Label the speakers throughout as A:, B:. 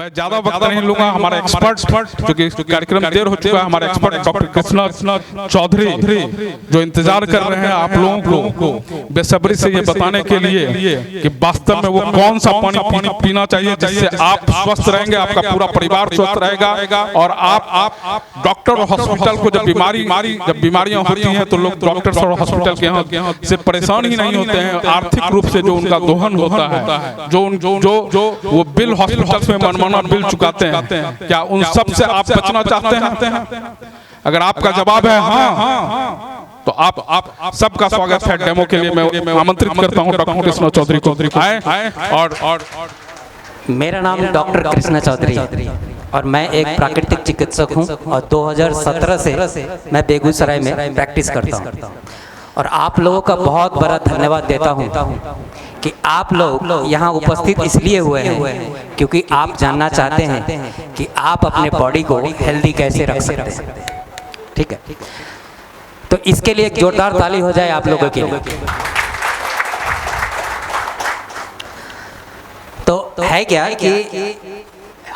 A: मैं ज्यादा वक्त नहीं लूंगा। हमारे एक्सपर्ट जो कि कार्यक्रम देर हो चुका है, हमारे एक्सपर्ट डॉक्टर कृष्णा चौधरी जो इंतजार कर रहे हैं आप लोगों को बेसब्री से ये बताने के लिए कि वास्तव में वो कौन सा पानी पीना चाहिए जिससे आप स्वस्थ रहेंगे, आपका पूरा परिवार स्वस्थ रहेगा और आप डॉक्टर और हॉस्पिटल को जब बीमारियां होती हैं तो लोग डॉक्टर और हॉस्पिटल के यहाँ से परेशान ही नहीं होते हैं। आर्थिक रूप से जो उनका दोहन होता है, जो वो बिल हॉस्पिटल में मनमाना बिल चुकाते हैं, क्या उन सब से आप बचना चाहते हैं? अगर आपका जवाब है हाँ, तो आप सबका स्वागत है। डेमो के लिए मैं आमंत्रित करता हूं डॉक्टर कृष्णा चौधरी को आए। और
B: मेरा नाम डॉक्टर कृष्णा चौधरी और मैं एक प्राकृतिक चिकित्सक हूं और 2017 से मैं बेगूसराय में प्रैक्टिस करता हूं और आप लोगों का बहुत बड़ा धन्यवाद देता हूं कि आप लोग यहाँ उपस्थित इसलिए हुए हैं क्योंकि आप जानना चाहते हैं कि आप अपने बॉडी को हेल्दी कैसे रख सकते हैं। ठीक है, तो इसके लिए एक जोरदार ताली हो जाए आप लोगों के लिए। तो है क्या कि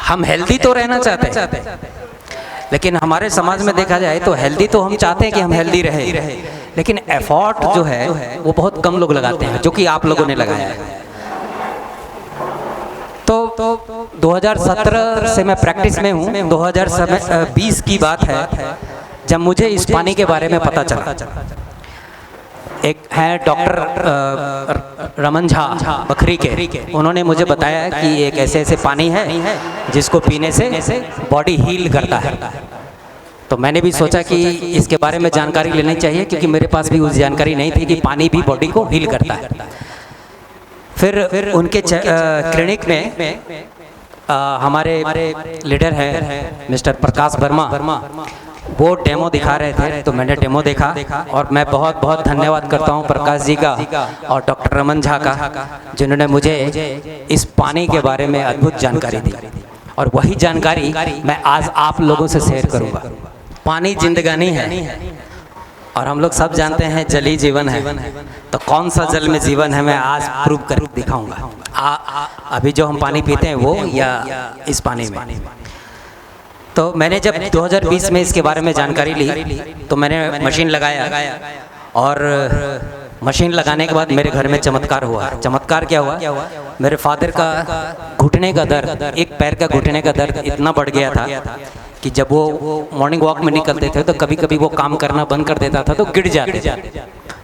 B: हम हेल्दी तो रहना चाहते हैं, लेकिन हमारे समाज में देखा जाए तो हेल्दी तो हम चाहते हैं कि हम हेल्दी रहे, लेकिन एफर्ट जो है वो बहुत कम लोग लगाते हैं, जो कि आप लोगों ने लगाया है। तो 2017 से मैं प्रैक्टिस में हूँ। 2020 की बात है जब मुझे इस पानी के बारे में पता चला। एक है डॉक्टर रमन झा बखरी के, उन्होंने मुझे बताया कि एक ऐसे पानी है जिसको पीने से बॉडी हील करता है। तो मैंने भी सोचा कि इसके बारे में जानकारी लेनी चाहिए क्योंकि मेरे पास भी उस जानकारी नहीं थी कि पानी भी बॉडी को हील करता है। फिर उनके क्लिनिक में हमारे लीडर हैं मिस्टर प्रकाश वर्मा, वो डेमो दिखा रहे थे तो मैंने डेमो देखा और मैं बहुत बहुत धन्यवाद करता हूं प्रकाश जी का और डॉक्टर रमन झा का, जिन्होंने मुझे इस पानी के बारे में अद्भुत जानकारी दी और वही जानकारी मैं आज आप लोगों से शेयर करूंगा। पानी जिंदगानी है और हम लोग सब जानते हैं जल ही जीवन है, तो कौन सा जल में जीवन है मैं आज प्रूव कर दिखाऊंगा। अभी जो हम पानी पीते हैं वो या इस पानी में। तो मैंने जब 2020 में इसके बारे में जानकारी ली तो मैंने मशीन लगाया और मशीन लगाने के बाद मेरे घर में चमत्कार हुआ। चमत्कार क्या हुआ? मेरे फादर का घुटने का दर्द, एक पैर का घुटने का दर्द इतना बढ़ गया था कि जब वो मॉर्निंग वॉक में निकलते थे तो कभी कभी वो काम करना बंद कर देता था तो गिर जाते।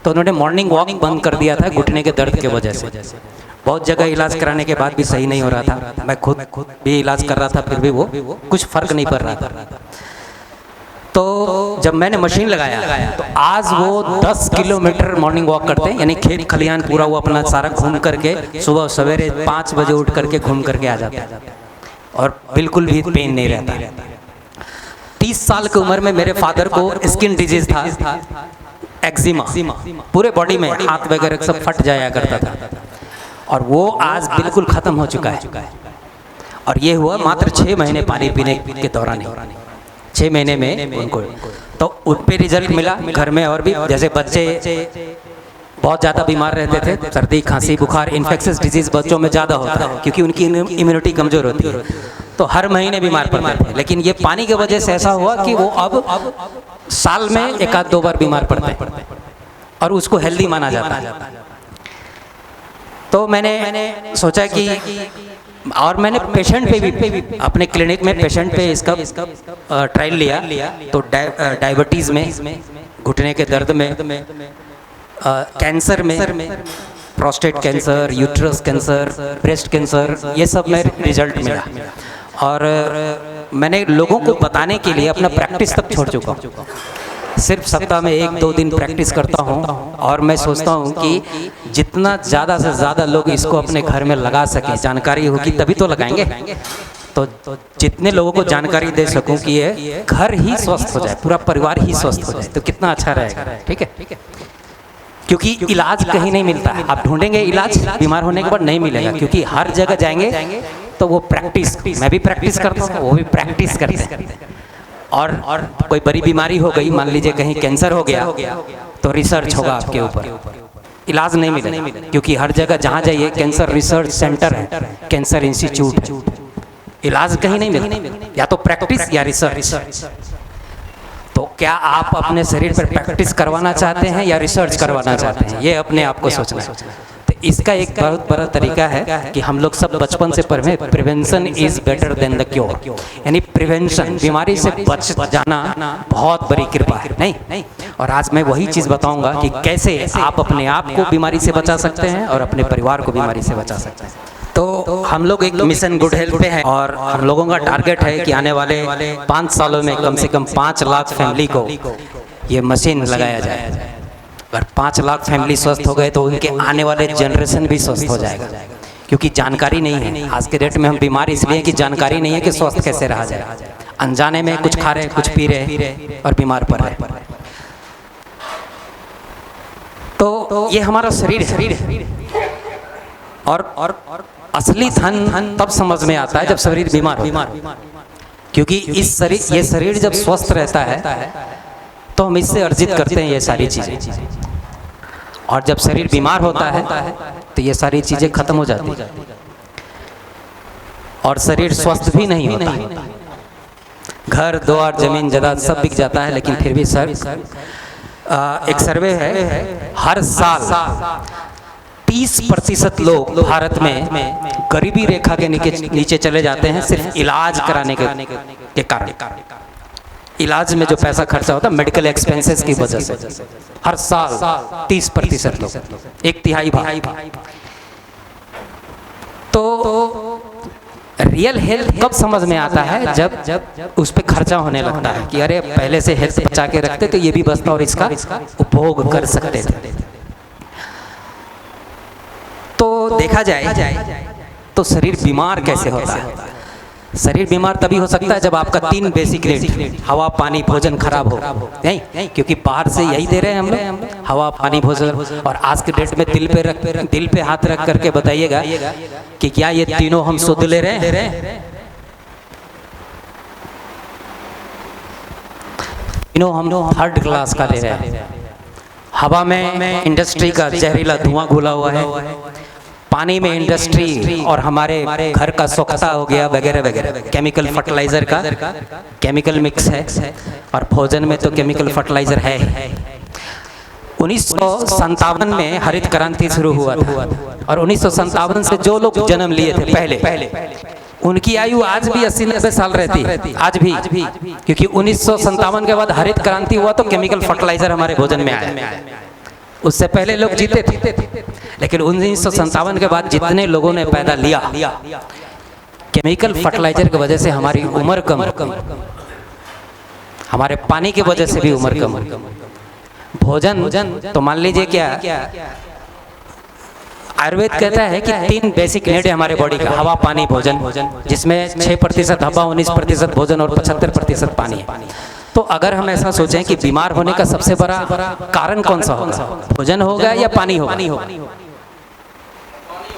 B: तो उन्होंने मॉर्निंग वॉक बंद कर दिया था घुटने के दर्द की वजह से। बहुत जगह इलाज कराने के बाद भी सही नहीं हो रहा था, मैं खुद भी इलाज कर रहा था, फिर भी वो कुछ फर्क नहीं पड़ रहा था। तो जब मैंने मशीन लगाया तो आज वो 10 किलोमीटर मॉर्निंग वॉक करते हैं, यानी खेत खलिहान पूरा वो अपना सारा घूम करके सुबह सवेरे 5 बजे उठ करके घूम करके आ जाते हैं और बिल्कुल भी पेन नहीं रहता। 30 साल की उम्र में मेरे फादर को स्किन डिजीज था, एक्जिमा, पूरे बॉडी में हाथ वगैरह सब फट जाया करता था और वो आज बिल्कुल खत्म हो चुका है। और ये हुआ मात्र 6 महीने पानी पीने के दौरान ही। 6 महीने में उनको तो उन पे रिजल्ट मिला। घर में और भी जैसे बच्चे बहुत ज़्यादा बीमार रहते थे, सर्दी खांसी बुखार इन्फेक्शियस डिजीज बच्चों में ज़्यादा होता है क्योंकि उनकी इम्यूनिटी कमज़ोर होती है, तो हर महीने बीमार पड़ते थे। लेकिन ये पानी की वजह से ऐसा हुआ कि वो अब साल में 1-2 बार बीमार पड़ते हैं और उसको हेल्दी माना जाता है। तो मैंने सोचा कि और मैंने पेशेंट पे भी अपने क्लिनिक में पेशेंट पे इसका ट्रायल लिया। तो डायबिटीज़ में, घुटने के दर्द में, कैंसर में, prostate cancer, uterus cancer, breast cancer, ये सब में रिजल्ट मिला। और मैंने लोगों को बताने के लिए अपना प्रैक्टिस तक छोड़ चुका हूँ। सिर्फ सप्ताह में 1-2 दिन प्रैक्टिस करता हूँ और मैं सोचता हूँ कि जितना ज़्यादा से ज़्यादा लोग इसको अपने घर में लगा सकें, जानकारी होगी तभी तो लगाएंगे। तो जितने लोगों को जानकारी दे सकूँ कि ये घर ही स्वस्थ हो जाए, पूरा परिवार ही स्वस्थ हो जाए, तो कितना अच्छा रहेगा। ठीक है, क्योंकि इलाज कहीं नहीं मिलता है। आप ढूंढेंगे इलाज बीमार होने के बाद नहीं मिलेगा, क्योंकि हर जगह जाएंगे तो वो प्रैक्टिस, मैं भी प्रैक्टिस करता हूँ, वो भी प्रैक्टिस करते हैं। और कोई बड़ी बीमारी हो गई, मान लीजिए कहीं कैंसर हो गया, तो रिसर्च होगा आपके ऊपर, इलाज नहीं मिलेगा, क्योंकि हर जगह जहाँ जाइए कैंसर रिसर्च सेंटर है, कैंसर इंस्टीट्यूट है। इलाज कहीं नहीं मिलता, या तो प्रैक्टिस या रिसर्च। तो क्या आप अपने शरीर पर प्रैक्टिस करवाना चाहते हैं या रिसर्च करवाना चाहते हैं, ये अपने आप को सोचना है। तो इसका एक बहुत बड़ा तरीका है कि हम लोग सब बचपन से पढ़े, prevention is better than the cure, यानी प्रिवेंशन, बीमारी से बच जाना बहुत बड़ी कृपा है, नहीं। और आज मैं वही चीज़ बताऊंगा कि कैसे आप अपने आप को बीमारी से बचा सकते हैं और अपने परिवार को बीमारी से बचा सकते हैं। तो हम लोग एक मिशन गुड हेल्थ पे हैं और हम लोगों का टारगेट है कि आने वाले 5 सालों में कम से कम 5 लाख फैमिली को ये मशीन लगाया जाए। अगर 5 लाख फैमिली स्वस्थ हो गए तो उनके आने वाले जनरेशन भी स्वस्थ हो जाएगा, क्योंकि जानकारी नहीं है। आज के डेट में हम बीमार इसलिए कि जानकारी नहीं है कि स्वस्थ कैसे रहा जाए। अनजाने में कुछ खा रहे, कुछ पी रहे और बीमार पड़ रहे। तो ये हमारा शरीर है और असली धन तब समझ में आता है जब शरीर बीमार हो, क्योंकि ये शरीर जब स्वस्थ रहता है तो हम इससे अर्जित करते हैं ये सारी चीज़ें, और जब शरीर बीमार होता है तो ये सारी चीज़ें खत्म हो जाती हैं और शरीर स्वस्थ भी नहीं होता। घर द्वार जमीन जायदाद सब बिक जाता है, लेकिन फिर भी सर एक सर्वे है, हर साल 30% लोग भारत में गरीबी रेखा के नीचे चले जाते हैं, सिर्फ इलाज कराने के कारण। इलाज में जो पैसा खर्चा होता है मेडिकल एक्सपेंसेस की वजह से, हर साल 30% लोग, 1/3 भाग। तो रियल हेल्थ कब समझ में आता है, जब उस पर खर्चा होने लगता है कि अरे पहले से हेल्थ बचा के रखते तो ये भी बचता और इसका उपभोग कर सकते थे। तो देखा जाए तो शरीर बीमार कैसे होता है। शरीर बीमार तभी हो सकता है जब आपका 3 बेसिक नीड, हवा पानी भोजन खराब हो, नहीं, क्योंकि बाहर से यही दे रहे हैं हम लोग, हवा पानी भोजन। और आज के डेट में दिल पे हाथ रख करके बताइएगा कि क्या ये तीनों हम शुद्ध ले रहे हैं? तीनों हम 3rd क्लास का ले रहे हैं। हवा में इंडस्ट्री का जहरीला धुआं घुला हुआ है, पानी में इंडस्ट्री और हमारे घर का सोखता हो गया वगैरह वगैरह, केमिकल फर्टिलाइजर का केमिकल मिक्स है, और भोजन में तो केमिकल फर्टिलाइजर है। 1957 में हरित क्रांति शुरू हुआ था, और 1957 से जो लोग जन्म लिए थे पहले, उनकी आयु आज भी 80-90 साल रहती है, आज भी, क्योंकि 1957 के बाद हरित क्रांति हुआ तो केमिकल फर्टिलाइजर हमारे भोजन में आया। उससे पहले लोग जीते थे, लेकिन 1957 के बाद जितने लोगों ने पैदा लिया, केमिकल फर्टिलाइजर की वजह से हमारी उम्र कम, हमारे पानी की वजह से भी उम्र कम। भोजन तो मान लीजिए क्या आयुर्वेद कहता है कि 3 बेसिक नीड है हमारे बॉडी का, हवा पानी भोजन, जिसमें 6% हवा, 19% भोजन और 75% पानी है। तो अगर हम ऐसा सोचें कि बीमार होने का सबसे बड़ा कारण कौन सा होगा, भोजन होगा या पानी होगा?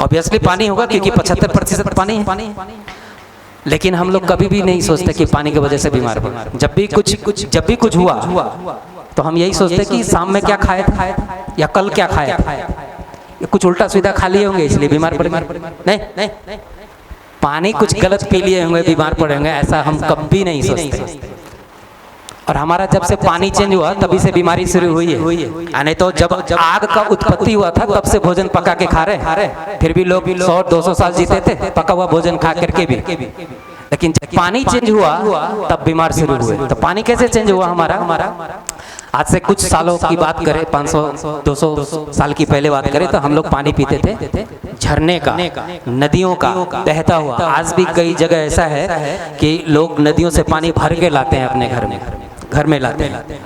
B: ऑब्वियसली पानी होगा, क्योंकि 75% पानी है। लेकिन हम लोग कभी भी नहीं सोचते कि पानी की वजह से बीमार हो। जब भी कुछ हुआ तो हम यही सोचते कि शाम में क्या खाए था या कल क्या खाया था, या कुछ उल्टा सीधा खा लिए होंगे इसलिए बीमार पड़े। नहीं, पानी कुछ गलत पी लिए होंगे बीमार पड़े होंगे, ऐसा हम कभी नहीं सोचते। और हमारा जब से पानी चेंज हुआ तभी से बीमारी शुरू हुई है, यानी तो जब आग का उत्पत्ति हुआ था तब से भोजन पका के खा रहे, फिर भी लोग 100-200 साल जीते थे पका हुआ भोजन खा करके भी। लेकिन जब पानी चेंज हुआ तब बीमार शुरू हुए। तो पानी कैसे चेंज हुआ हमारा? आज से कुछ सालों की बात करें, 500-200 साल की पहले बात करें, तो हम लोग पानी पीते थे झरने का, नदियों का बहता हुआ। आज भी कई जगह ऐसा है कि लोग नदियों से पानी भर के लाते हैं अपने घर में लाते हैं।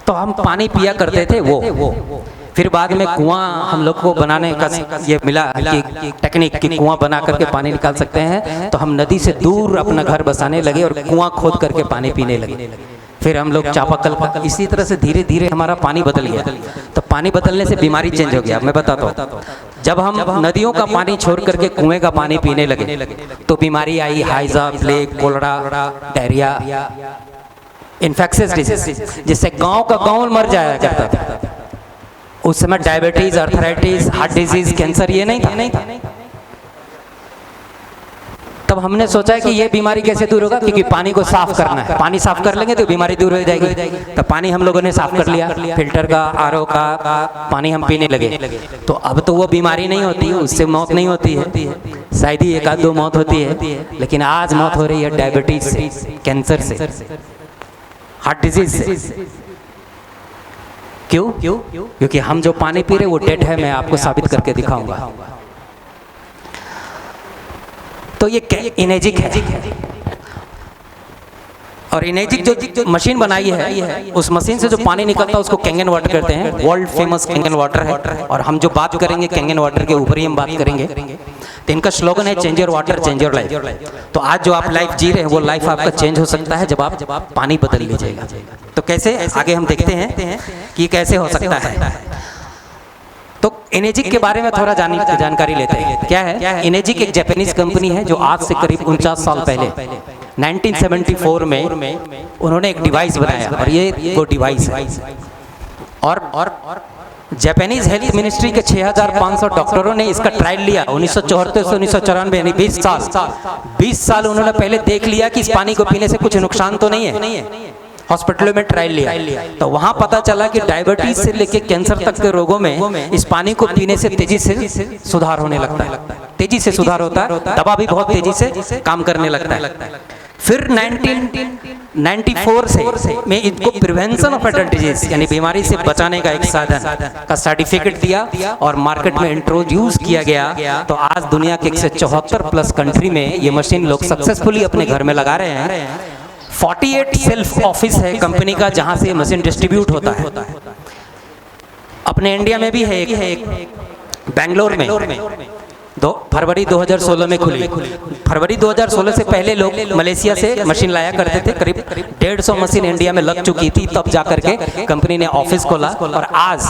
B: तो हम पानी पिया करते थे वो। फिर बाद में कुआं हम लोग को बनाने का ये मिला कि टेक्निक कि कुआं बना करके पानी निकाल सकते हैं, तो हम नदी से दूर अपना घर बसाने लगे और कुआं खोद करके पानी पीने लगे। फिर हम लोग चापाकल का, इसी तरह से धीरे धीरे हमारा पानी बदल गया। तो पानी बदलने से बीमारी चेंज हो गया। मैं बताता हूँ, जब हम नदियों का पानी छोड़ करके कुएं का पानी पीने लगे तो बीमारी आई, हाइजा, plague, cholera, diarrhoea, infectious disease, जिससे गांव का गांव मर जाया करता था। उस समय diabetes, arthritis, heart disease, cancer ये नहीं था। तब हमने सोचा है कि ये बीमारी कैसे दूर होगा, क्योंकि पानी को साफ करना है, पानी साफ कर लेंगे तो बीमारी दूर हो जाएगी। तो पानी हम लोगों ने साफ कर लिया, फिल्टर का, आरओ का पानी हम पीने लगे। तो अब तो वो बीमारी नहीं होती है, उससे मौत नहीं होती है, शायद ही एक आध दो मौत होती है, लेकिन आज मौत हो रही है डायबिटीज से, कैंसर से, हार्ट डिजीज से। क्यों? क्योंकि हम जो पानी पी रहे वो डेड है। मैं आपको साबित करके दिखाऊंगा। तो ये इनेजिक है, और इनेजिक जो मशीन बनाई है, उस मशीन से जो पानी निकलता है उसको कैंगन वाटर कहते हैं। वर्ल्ड फेमस कैंगन वाटर है, और हम जो बात करेंगे कैंगन वाटर के ऊपर ही हम बात करेंगे। तो इनका स्लोगन है change your water change your life. तो आज जो आप लाइफ जी रहे हैं वो लाइफ आपका चेंज हो सकता है जब आप पानी बदल लीजिएगा। तो कैसे, आगे हम देखते हैं कि कैसे हो सकता है। तो इनेजिक के बारे में थोड़ा जानकारी लेते हैं। क्या है इनेजिक? एक जापानीज कंपनी है जो आज से करीब 49 साल पहले 1974 में उन्होंने एक डिवाइस बनाया, और ये वो डिवाइस है। और जापानीज हेल्थ मिनिस्ट्री के 6500 डॉक्टरों ने इसका ट्रायल लिया 1974 से 1994, यानी 20 साल उन्होंने पहले देख लिया कि इस पानी को पीने से कुछ नुकसान तो नहीं है। हॉस्पिटलों में ट्रायल लिया, तो वहां पता चला कि डायबिटीज से लेकर कैंसर तक के रोगों में इस पानी को पीने से तेजी से सुधार होने लगता है, तेजी से सुधार होता है, दवा भी बहुत तेजी से काम करने लगता है। फिर 1994 से में इनको प्रिवेंशन ऑफ एडल्ट डिजीज, यानी बीमारी से बचाने का एक साधन का सर्टिफिकेट दिया और मार्केट में इंट्रोड्यूस किया गया। तो आज दुनिया के 174+ कंट्री में ये मशीन लोग सक्सेसफुली अपने घर में लगा रहे हैं। 48 सेल्फ ऑफिस है कंपनी का जहां से मशीन डिस्ट्रीब्यूट होता है। अपने इंडिया में भी है एक बेंगलोर में, फरवरी 2016 में खुली। फरवरी 2016 से पहले लोग मलेशिया से मशीन लाया करते थे। करीब 150 मशीन इंडिया में लग चुकी थी, तब जाकर के कंपनी ने ऑफिस खोला, और आज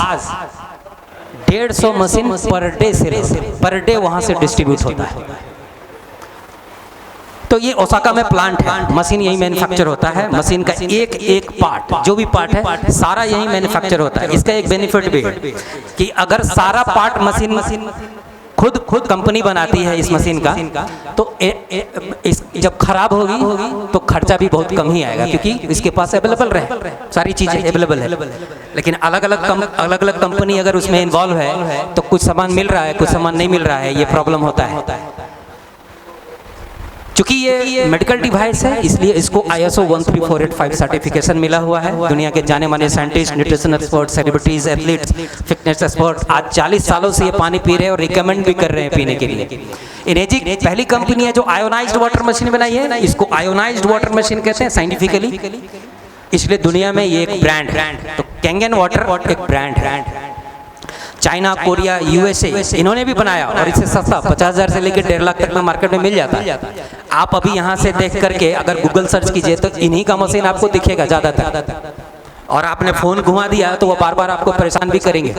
B: 150 मशीन पर डे वहां से डिस्ट्रीब्यूट होता है। तो ये ओसाका में प्लांट है, मशीन यही मैन्युफैक्चर होता है। मशीन का एक पार्ट, जो भी पार्ट है सारा यही मैन्युफैक्चर होता है। इसका एक बेनिफिट भी है कि अगर सारा पार्ट मशीन खुद कंपनी बनाती है इस मशीन का, तो जब खराब होगी तो खर्चा भी बहुत कम ही आएगा, क्योंकि इसके पास अवेलेबल रहे, सारी चीजें अवेलेबल है। लेकिन अलग अलग कंपनी अगर उसमें इन्वॉल्व है तो कुछ सामान मिल रहा है, कुछ सामान नहीं मिल रहा है, ये प्रॉब्लम होता है। चूंकि ये मेडिकल डिवाइस है, इसलिए इसको ISO 13485 सर्टिफिकेशन मिला हुआ है। दुनिया के जाने माने scientist, nutrition expert, celebrities, athletes, fitness expert आज 40 सालों से ये पानी पी रहे हैं और रिकमेंड भी कर रहे हैं पीने के लिए। इनेजिक पहली कंपनी है जो आयोनाइज्ड वाटर मशीन बनाई है। इसको आयोनाइज्ड वाटर मशीन कहते हैं साइंटिफिकली, इसलिए दुनिया में ये एक ब्रांड है। तो कैंगन वाटर एक ब्रांड है। चाइना, कोरिया, USA इन्होंने भी बनाया, और इससे सस्ता 50,000 से लेकर 1.5 लाख तक में मार्केट में मिल जाता है। आप अभी यहाँ से देख करके अगर गूगल सर्च कीजिए तो इन्हीं का मशीन आपको दिखेगा ज़्यादातर, और आपने फ़ोन घुमा दिया तो वो बार बार आपको परेशान भी करेंगे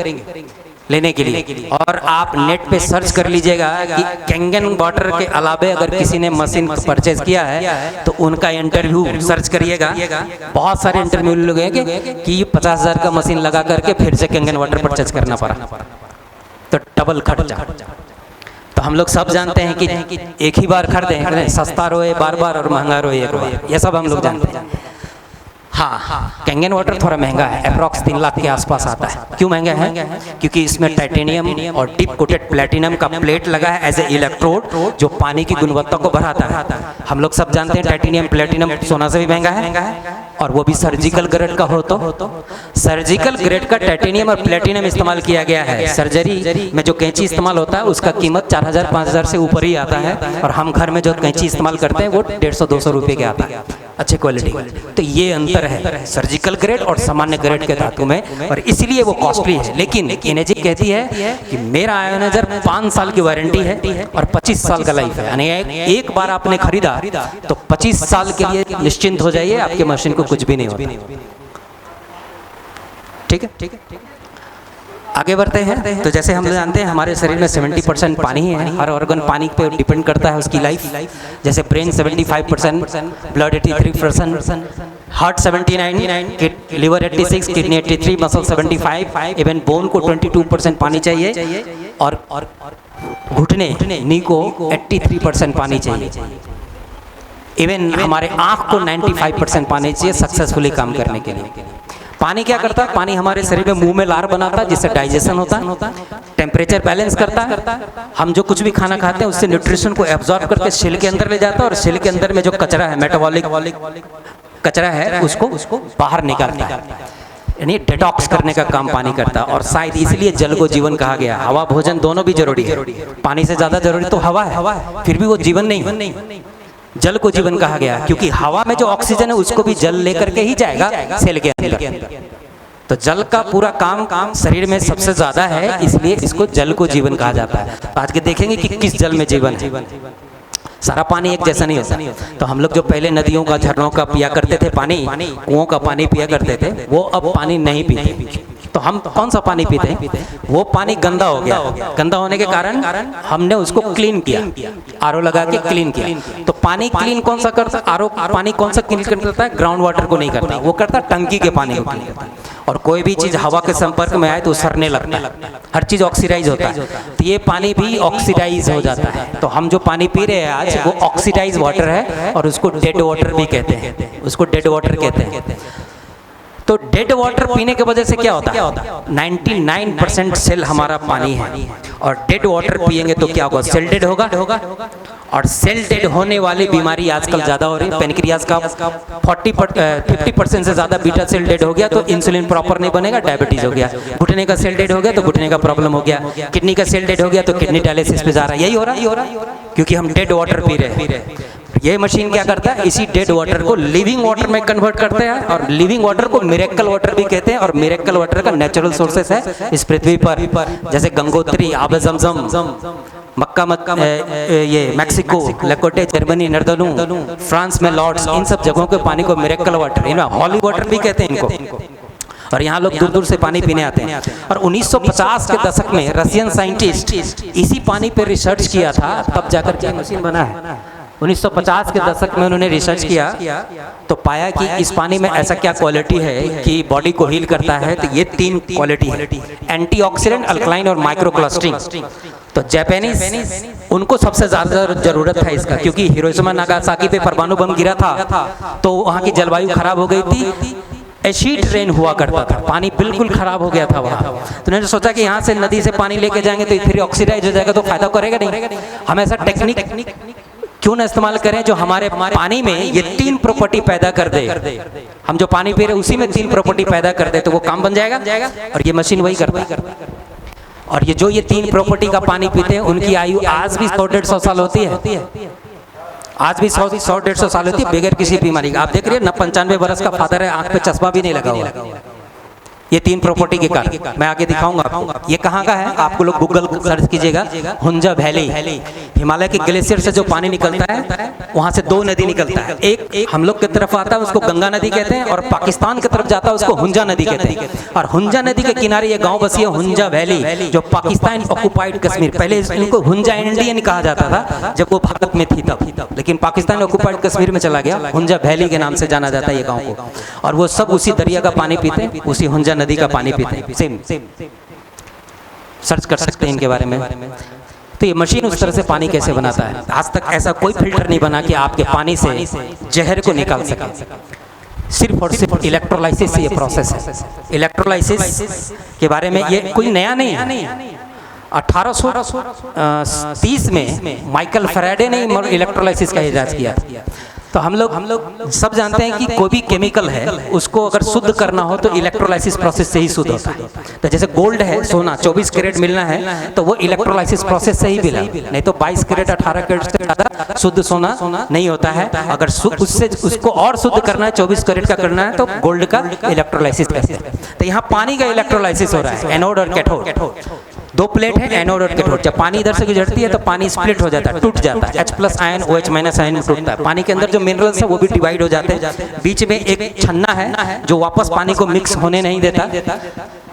B: लेने के लिए। और आप नेट पे सर्च कर लीजिएगा कि कैंगन वाटर के अलावे अगर किसी ने मशीन परचेज किया है तो उनका इंटरव्यू सर्च करिएगा। बहुत सारे इंटरव्यू लोग हैं कि 50,000 का मशीन लगा करके फिर से कैंगन वाटर परचेज करना पड़ा, तो डबल खर्चा। तो हम लोग सब जानते हैं कि एक ही बार खरीदें, सस्ता रोए बार बार और महंगा रोए एक बार, ये सब हम लोग जानते हैं। हाँ, कैंगन वाटर थोड़ा महंगा है, अप्रॉक्स 3 लाख के आसपास आता है। क्यों महंगा है? क्योंकि इसमें टाइटेनियम और डीप कोटेड प्लेटिनम का प्लेट लगा है एज ए इलेक्ट्रोड, जो पानी की गुणवत्ता को बढ़ाता है। हम लोग सब जानते हैं टाइटेनियम प्लेटिनम सोना से भी महंगा है, और वो भी सर्जिकल ग्रेड का हो। तो सर्जिकल ग्रेड का टाइटेनियम और प्लेटिनम इस्तेमाल किया गया है। सर्जरी में जो कैंची इस्तेमाल होता है उसका कीमत 4,000-5,000 से ऊपर ही आता है, और हम घर में जो कैंची इस्तेमाल करते हैं वो 150-200 रुपये के आता है, अच्छे क्वालिटी। तो ये अंतर है सर्जिकल ग्रेड और सामान्य ग्रेड के धातु में, और इसलिए वो कॉस्टली है। लेकिन इनेजिक कहती है कि मेरा आयोनाइजर 5 साल की वारंटी है और 25 साल का लाइफ है, यानी एक बार आपने खरीदा तो 25 साल के लिए निश्चिंत हो जाइए, आपके मशीन को कुछ भी नहीं होता। ठीक है, आगे बढ़ते हैं। तो जैसे हम जानते हैं हमारे शरीर में 70% पानी है, हर ऑर्गन पानी पे डिपेंड करता है उसकी लाइफ। जैसे brain 75%, blood 83%, heart 79, liver 86, kidney 83, muscle 75, even bone को 22% पानी चाहिए, और घुटने नी को 83% पानी चाहिए। इवन हमारे आँख को 95% पानी चाहिए सक्सेसफुली काम करने के लिए। पानी क्या करता है? पानी हमारे शरीर में मुंह में लार बनाता है जिससे डाइजेशन होता है, टेम्परेचर बैलेंस करता है, हम जो कुछ भी खाना खाते हैं उससे न्यूट्रिशन को एब्जॉर्ब करके सेल के अंदर ले जाता है और सेल के अंदर में जो कचरा है, मेटाबॉलिक कचरा है, उसको बाहर निकालता है, यानी डिटॉक्स करने का काम पानी करता है। और शायद इसलिए जल को जीवन कहा गया। हवा भोजन दोनों भी जरूरी है, पानी से ज़्यादा जरूरी तो हवा है, फिर भी वो जीवन नहीं, जल को जीवन कहा गया क्योंकि हवा में जो ऑक्सीजन है उसको भी जल लेकर के ही जाएगा सेल के अंदर। तो जल का पूरा काम शरीर में सबसे ज्यादा है, इसलिए इसको जल को जीवन कहा जाता है। आज के देखेंगे कि किस जल में जीवन है। सारा पानी एक जैसा नहीं होता। तो हम लोग जो पहले नदियों का, झरनों का पिया करते थे पानी, कुओं का पानी पिया करते थे, वो अब पानी नहीं पीते। तो हम कौन सा पानी पीते हैं? वो पानी गंदा हो गया। गंदा होने के कारण हमने उसको क्लीन किया, आरओ लगा के क्लीन किया। तो पानी क्लीन कौन सा करता है? आरओ पानी कौन सा क्लीन करता है? ग्राउंड वाटर को नहीं करता, वो करता है टंकी के पानी को क्लीन करता है। और कोई भी चीज़ हवा के संपर्क में आए तो सड़ने लगता है, हर चीज़ ऑक्सीडाइज होता है, तो ये पानी भी ऑक्सीडाइज हो जाता है। तो हम जो पानी पी रहे हैं आज वो ऑक्सीडाइज वाटर है और उसको डेड वाटर भी कहते हैं, उसको डेड वाटर कहते हैं। तो डेड वाटर पीने की वजह से क्या होता है? 99% सेल हमारा पानी है और डेड वाटर पिएंगे तो क्या होगा? सेल डेड होगा। और सेल डेड होने वाली बीमारी आजकल ज़्यादा हो रही है। पेनक्रियाज का 50% से ज़्यादा बीटा सेल डेड हो गया तो इंसुलिन प्रॉपर नहीं बनेगा, डायबिटीज़ हो गया। घुटने का सेल डेड हो गया तो घुटने का प्रॉब्लम हो गया। किडनी का सेल डेड हो गया तो किडनी डायलिसिस पे जा रहा है। यही हो रहा है क्योंकि हम डेड वाटर पी रहे हैं। ये मशीन क्या करता है? इसी डेड वाटर को लिविंग वाटर में कन्वर्ट करते हैं और लिविंग वाटर को मिरेकल वाटर भी कहते हैं। और मिरेकल वाटर का नेचुरल सोर्सेस है इस पृथ्वी पर, जैसे गंगोत्री, आब ज़मज़म, मक्का, ये मैक्सिको, लकोटे, जर्मनी, नेदरलैंड, फ्रांस में लॉर्ड्स, इन सब जगहों के पानी को मिरेकल वाटर, इनमें हॉली वाटर भी कहते हैं इनको। और यहाँ लोग दूर दूर से पानी पीने आते हैं। और 1950 के दशक में रशियन साइंटिस्ट इसी पानी पे रिसर्च किया था, तब जाकर के मशीन बना है। 1950 के दशक में उन्होंने रिसर्च किया तो पाया कि इस पानी में ऐसा क्या क्वालिटी है कि बॉडी को हील करता है। तो ये 3 क्वालिटी है, एंटीऑक्सीडेंट, अल्कलाइन और माइक्रोक्लस्टरिंग। तो जापानीज उनको सबसे ज़्यादा ज़रूरत है इसका, क्योंकि हिरोशिमा नागासाकी पे परमाणु बम गिरा था तो वहाँ की जलवायु खराब हो गई थी, एसिड रेन हुआ करता था, पानी बिल्कुल खराब हो गया था वहाँ। तो उन्होंने सोचा कि यहाँ से नदी से पानी लेके जाएंगे तो फिर ऑक्सीडाइज हो जाएगा तो फायदा करेगा नहीं, हम ऐसा टेक्निक क्यों ना इस्तेमाल करें जो हमारे पानी में ये 3 प्रॉपर्टी पैदा कर दे। हम जो पानी पी रहे उसी में 3 प्रॉपर्टी पैदा कर दे तो वो काम बन जाएगा। और ये मशीन वही करता है। और ये जो ये 3 प्रॉपर्टी का पानी पीते हैं उनकी आयु आज भी 100-150 साल होती है, आज भी 100-150 साल होती है बगैर किसी बीमारी का। आप देख रहे हैं 95 वर्ष का फादर है, आंख पे चश्मा भी नहीं लगा हुआ, ये 3 प्रॉपर्टी के कारण। मैं आगे दिखाऊंगा आपको। ये कहाँ का है? आपको लोग गूगल सर्च कीजिएगा, हुंजा वैली। हिमालय के ग्लेशियर से जो पानी निकलता है वहाँ से 2 नदी निकलता है, एक हम लोग की तरफ आता है उसको गंगा नदी कहते हैं, और पाकिस्तान की तरफ जाता है उसको हुंजा नदी कहते हैं। और हुंजा नदी के किनारे ये गाँव बसी है हुंजा वैली, जो पाकिस्तान ऑक्युपाइड कश्मीर, पहले इनको हुंजा इंडियन कहा जाता था जब वो भारत में थी तब, लेकिन पाकिस्तान ऑक्युपाइड कश्मीर में चला गया, हुंजा वैली के नाम से जाना जाता है ये गाँव को। और वो सब उसी दरिया का पानी पीते हैं, उसी हुंजा नदी का पानी पीते हैं। सेम सर्च कर सकते हैं इनके बारे में। तो ये मशीन उस तरह से पानी कैसे बनाता है? आज तक ऐसा कोई फिल्टर नहीं बना कि आपके पानी से जहर को निकाल सके। सिर्फ और सिर्फ इलेक्ट्रोलाइसिस से ये प्रोसेस है। इलेक्ट्रोलाइसिस के बारे में ये कोई नया नहीं है। 1830 में माइकल फैराडे ने इलेक्ट्रोलाइसिस का इजाद किया। तो हम लोग सब जानते हैं कि कोई भी केमिकल है उसको अगर शुद्ध करना हो तो इलेक्ट्रोलाइसिस प्रोसेस से ही शुद्ध होता है। तो जैसे गोल्ड है, सोना 24 कैरेट मिलना है तो वो इलेक्ट्रोलाइसिस प्रोसेस से ही मिला, नहीं तो 22 कैरेट 18 कैरेट से ज़्यादा शुद्ध सोना नहीं होता है। अगर उससे उसको और शुद्ध करना है, 24 कैरेट का करना है, तो गोल्ड का इलेक्ट्रोलाइसिस करते हैं। तो यहाँ पानी का इलेक्ट्रोलाइसिस हो रहा है, एनोड और कैथोड। 2 प्लेट है, एनोड और कैथोड। जब पानी इधर से गुजरती है तो पानी स्प्लिट हो जाता है, टूट जाता है, H+ आयन OH- आयन में टूटता है। पानी के अंदर जो मिनरल्स है वो भी डिवाइड हो जाते हैं। बीच में एक छन्ना है जो वापस पानी को मिक्स होने नहीं देता,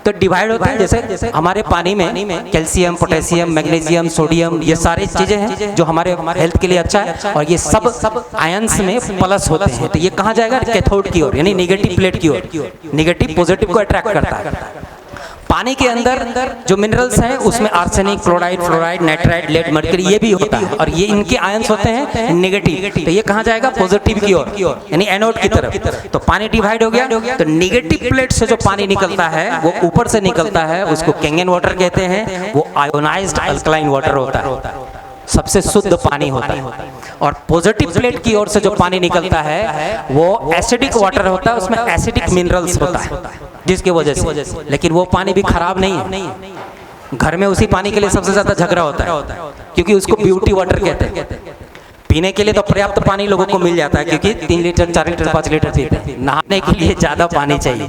B: तो डिवाइड होता है। जैसे हमारे पानी में कैल्शियम, पोटेशियम, मैग्नीशियम, सोडियम, ये सारी चीजें हैं जो हमारे हेल्थ के लिए अच्छा है। और ये सब आयंस में प्लस होते हैं। तो ये कहाँ जाएगा? कैथोड की ओर, यानी नेगेटिव प्लेट की ओर। नेगेटिव पॉजिटिव को अट्रैक्ट करता है। पानी के अंदर जो मिनरल्स हैं उसमें arsenic, chloride, fluoride, nitride, lead, mercury ये भी होता है और ये इनके आयंस होते हैं नेगेटिव, तो ये कहाँ जाएगा? पॉजिटिव की ओर, यानी एनोड की तरफ। तो पानी डिवाइड हो गया, तो नेगेटिव प्लेट से जो पानी निकलता है वो ऊपर से निकलता है, उसको कैंगन वाटर कहते हैं। वो आयोनाइज्ड अल्कलाइन वाटर होता है, सबसे शुद्ध पानी होता है। और पॉजिटिव प्लेट की ओर से जो पानी निकलता है वो एसिडिक वाटर होता है, उसमें एसिडिक मिनरल्स होता है जिसकी वजह से, लेकिन वो पानी भी खराब नहीं है। घर में उसी पानी के लिए सबसे ज्यादा झगड़ा होता है क्योंकि उसको ब्यूटी वाटर कहते हैं। पीने के लिए तो पर्याप्त पानी लोगों को मिल जाता है क्योंकि 3 लीटर 4 लीटर 5 लीटर पीते हैं, नहाने के लिए ज्यादा पानी चाहिए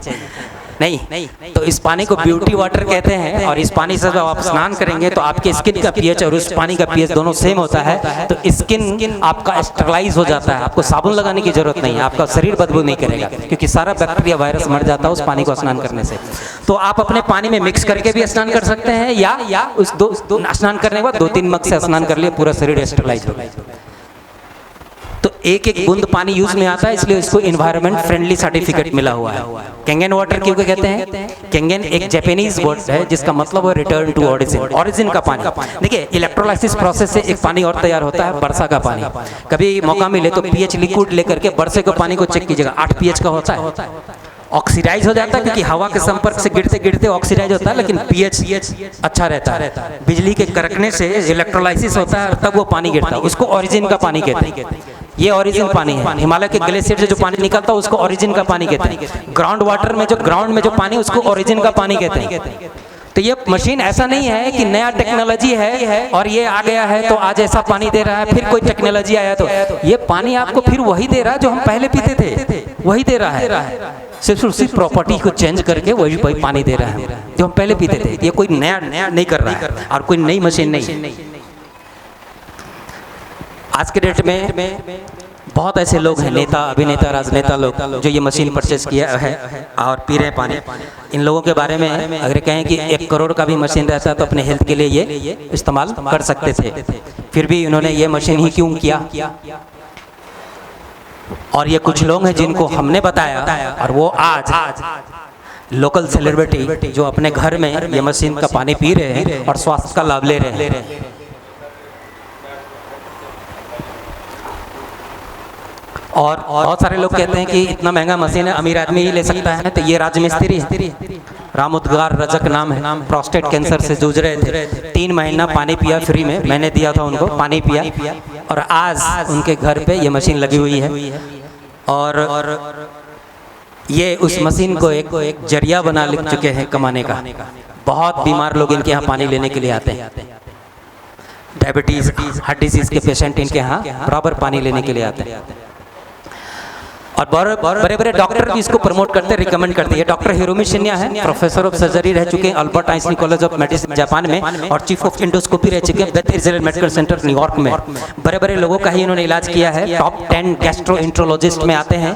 B: नहीं, तो इस पानी को ब्यूटी वाटर कहते हैं। और इस पानी से जब आप स्नान करेंगे तो आपके स्किन का पीएच और उस पानी का पीएच दोनों सेम होता है, तो स्किन आपका स्टरलाइज हो जाता है, आपको साबुन लगाने की जरूरत नहीं है, आपका शरीर बदबू नहीं करेगा क्योंकि सारा बैक्टीरिया वायरस मर जाता है उस पानी को स्नान करने से। तो आप अपने पानी में मिक्स करके भी स्नान कर सकते हैं या उस स्नान करने के बाद 2-3 मग से स्नान कर लिए, पूरा शरीर स्टरलाइज हो गया। तो एक बूंद पानी यूज में आता है, इसलिए इसको एनवायरनमेंट फ्रेंडली सर्टिफिकेट मिला हुआ है। कैंगन वाटर क्यों कहते हैं? कैंगन एक जापानीज वर्ड है जिसका मतलब है रिटर्न टू ओरिजिन का पानी। देखिए, इलेक्ट्रोलाइसिस प्रोसेस से एक पानी और तैयार होता है, वर्षा का पानी। कभी मौका मिले तो पीएच लिक्विड लेकर के वर्षे के पानी को चेक कीजिएगा, 8 पीएच का होता है। ऑक्सीडाइज हो जाता है क्योंकि हवा के संपर्क से गिरते गिरते ऑक्सीडाइज होता है, लेकिन पीएच अच्छा रहता है। बिजली के कड़कने से इलेक्ट्रोलाइसिस होता है, तब वो पानी गिरता है, उसको ओरिजिन का पानी कहते हैं। ये ओरिजिन पानी है। हिमालय के ग्लेशियर से जो पानी निकलता है उसको ओरिजिन का पानी कहते हैं। ग्राउंड वाटर में जो ग्राउंड में जो पानी उसको ओरिजिन का पानी कहते हैं। तो ये मशीन ऐसा नहीं है कि नया टेक्नोलॉजी है और ये आ गया है तो आज ऐसा पानी दे रहा है, फिर कोई टेक्नोलॉजी आया तो ये पानी आपको फिर वही दे रहा है जो हम पहले पीते थे, वही दे रहा है। सिर्फ उसी प्रॉपर्टी को चेंज करके वही पानी दे रहा है जो हम पहले पीते थे। ये कोई नया नहीं कर रहा है और कोई नई मशीन नहीं। आज के डेट में बहुत ऐसे लोग हैं, नेता, अभिनेता, राजनेता लोग जो ये मशीन परचेज किया है और पी रहे पानी। इन लोगों के बारे में अगर कहें कि 1 करोड़ का भी मशीन रहता तो अपने हेल्थ के लिए ये इस्तेमाल कर सकते थे, फिर भी इन्होंने ये मशीन ही क्यों किया? और ये कुछ लोग हैं जिनको हमने बताया और वो आज लोकल सेलिब्रिटी जो अपने घर में ये मशीन का पानी पी रहे हैं और स्वास्थ्य का लाभ ले रहे हैं। और बहुत सारे लोग कहते हैं कि इतना महंगा मशीन है अमीर आदमी ही ले सकता है। तो ये राजमिस्त्री है, रामुद्गार रजक नाम है, प्रोस्टेट कैंसर से जूझ रहे थे। 3 महीना पानी पिया फ्री में, मैंने दिया था उनको, पानी पिया और आज उनके घर पे ये मशीन लगी हुई है। और ये उस मशीन को एक जरिया बना चुके हैं कमाने का। बहुत बीमार लोग इनके यहाँ पानी लेने के लिए आते हैं। डायबिटीज, हार्ट डिजीज के पेशेंट इनके यहाँ बराबर पानी लेने के लिए आते हैं। और बड़े बड़े डॉक्टर भी इसको प्रमोट करते, रिकमेंड करते हैं। डॉक्टर हिरोमी शिन्या है, प्रोफेसर ऑफ सर्जरी रह चुके हैं Albert Einstein college of medicine Japan में और चीफ ऑफ इंडोस्कोपी रह चुके हैं Beth Israel medical centre New York में। बड़े बड़े लोगों का ही इन्होंने इलाज किया है, टॉप 10 गैस्ट्रोएंट्रोलॉजिस्ट में आते हैं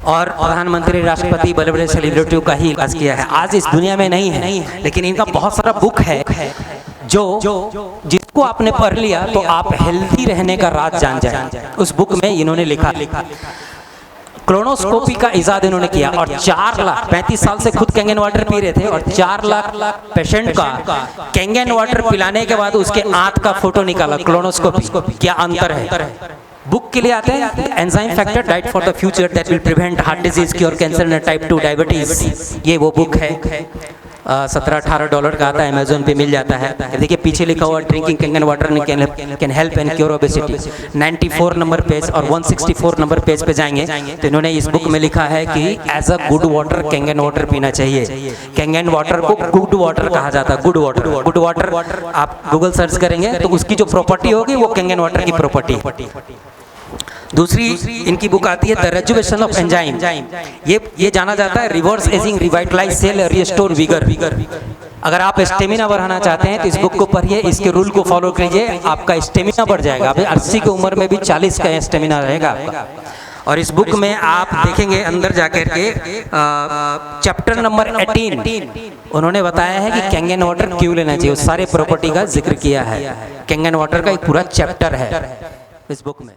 B: और प्रधानमंत्री, राष्ट्रपति, बड़े बड़े सेलिब्रिटियों का ही इलाज किया है। आज इस दुनिया में नहीं है, लेकिन इनका बहुत सारा बुक है जो जिसको आपने पढ़ लिया तो आप हेल्थी रहने का राज जान जाए। उस बुक में इन्होंने लिखा क्लोनोस्कोपी का इजाद इन्होंने किया और 4 लाख 35 साल से खुद कैंगन वाटर पी रहे थे और 4 लाख पेशेंट का कैंगन वाटर पिलाने के बाद उसके आंत का फोटो निकाला। क्लोनोस्कोपी क्या अंतर है? बुक के लिए आते हैं enzyme factor diet for the future that will prevent heart disease, cure cancer and type 2 diabetes. ये वो बुक है, $17-18 का आता है, अमेजोन पे मिल जाता है। देखिए पीछे लिखा हुआ drinking Kangen water can help and cure obesity. 94 number page और 164 नंबर पेज पे जाएंगे तो इन्होंने इस बुक में लिखा है कि as a good water Kangen water पीना चाहिए। कैंगन वाटर को गुड वाटर कहा जाता है। गुड वाटर आप गूगल सर्च करेंगे तो उसकी जो प्रॉपर्टी होगी वो कैंगन वाटर की प्रॉपर्टी। दूसरी इनकी बुक आती है द रेजुवेशन ऑफ एंजाइम। ये जाना जाता है reverse ageing, revitalise cell, restore vigour. अगर आप स्टेमिना बढ़ाना चाहते हैं तो इस बुक को पढ़िए, इसके रूल को फॉलो कीजिए, आपका स्टेमिना बढ़ जाएगा। अभी 80 की उम्र में भी 40 का स्टेमिना रहेगा आपका। और इस बुक में आप देखेंगे अंदर जाकर के चैप्टर नंबर 18 उन्होंने बताया है कि कैंगन वाटर क्यों लेना चाहिए, उस सारे प्रॉपर्टी का जिक्र किया है। कैंगन वाटर का एक पूरा चैप्टर है इस बुक में।